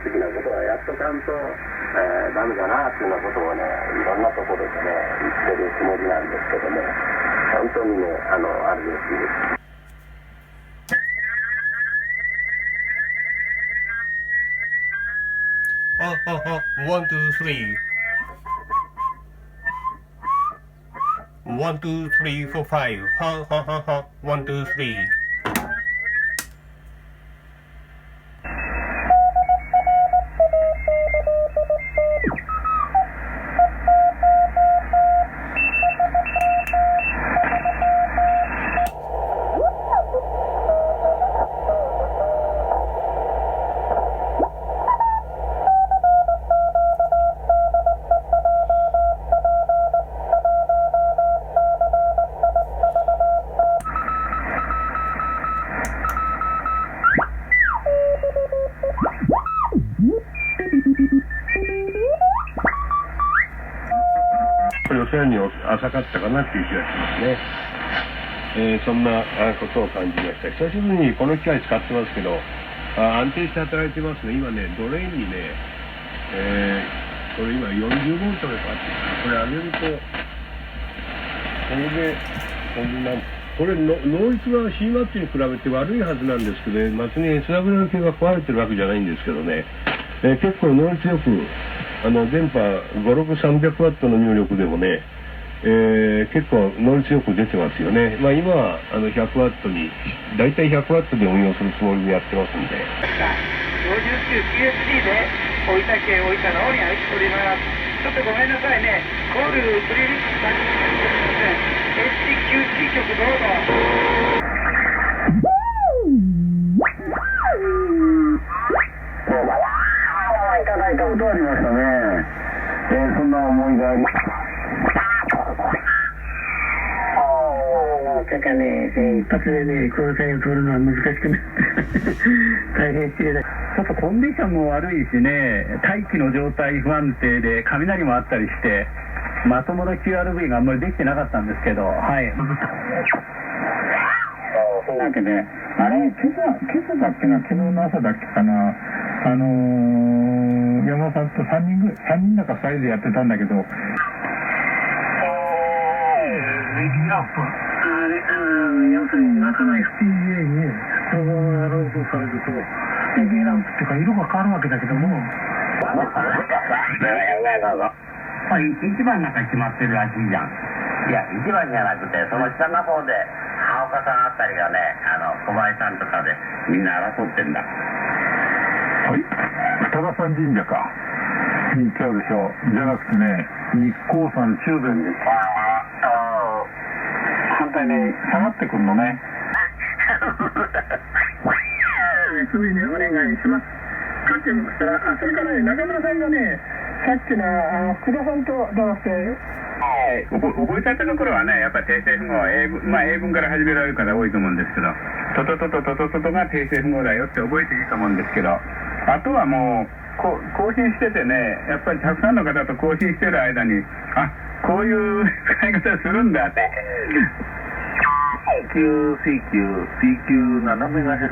的なことはやっとかんと、ダメだなっていうようなことをね、いろんなところでね、言ってるつもりなんですけども、本当にね、あれです。One, two, three. 1, 2, 3, 4, 5. Ha ha ha ha. 1, 2, 3. さらに浅かったかなっていう気がしますね。そんなことを感じました。久しぶりにこの機械使ってますけど、安定して働いてますね。今ね、ドレインにね、これ今40ボルトでかってこれ上げると、これノイズが C マッチに比べて悪いはずなんですけどね、松に SW 系が壊れてるわけじゃないんですけどね、結構ノイズよく、電波5、6、300ワットの入力でもね、結構ノイズよく出てますよね。まあ今は100ワットに、だいたい100ワットで運用するつもりでやってますんで。59QSD で大分県大分の方に入っております。ちょっとごめんなさいね。コールプレイリスト先に HQC 局どうぞ。いただいたことありましたね。そんな思いがあります。まさかね、一発でね、交際を取るのは難しくなって大変失礼だ。ちょっとコンディションも悪いしね、大気の状態不安定で雷もあったりして、まともな QRV があんまりできてなかったんですけど、はい。そうなわけで、あれ、今朝だっけな、昨日の朝だっけかな、山田さんと3人だか2人でやってたんだけど、要するに中の FPGA にそのままロードされると FPGA ランプっていうか色が変わるわけだけども、一番なんか決まってるらしいじゃん。いや、一番じゃなくて、その下の方で羽岡さんあたりがね、小林さんとかでみんな争ってんだ。はい、双葉山神社かに行っちゃうでしょ。じゃなくてね、日光山中禅です。反対に下がってくるのね。そういうね、お願いします。さっきもしたら、それからね、中村さんがね、さっきの福田さんとどうして覚えちゃったところはね、やっぱり定性符号、英文から始められる方多いと思うんですけど、トトトトトトトトが定性符号だよって覚えていいと思うんですけど、あとはもう更新しててね、やっぱりたくさんの方と更新してる間に、あ、こういう使い方するんだって。CQ7MHz。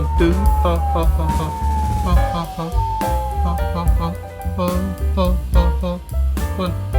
1, 2, ha ha ha ha, ha ha ha, ha ha ha, ha ha ha, 1.